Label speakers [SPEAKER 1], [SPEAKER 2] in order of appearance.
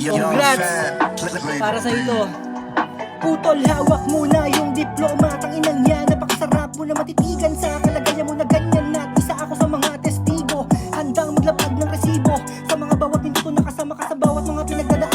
[SPEAKER 1] Congrats! Para sa ito. Putol, hawak mo na yung diploma. Tanginang yan, napakasarap mo na matitigan sa kalagayan mo na ganyan. At isa ako sa mga testigo, handang maglapag ng resibo sa mga bawat minuto na kasama ka sa bawat mga pinagdadaan.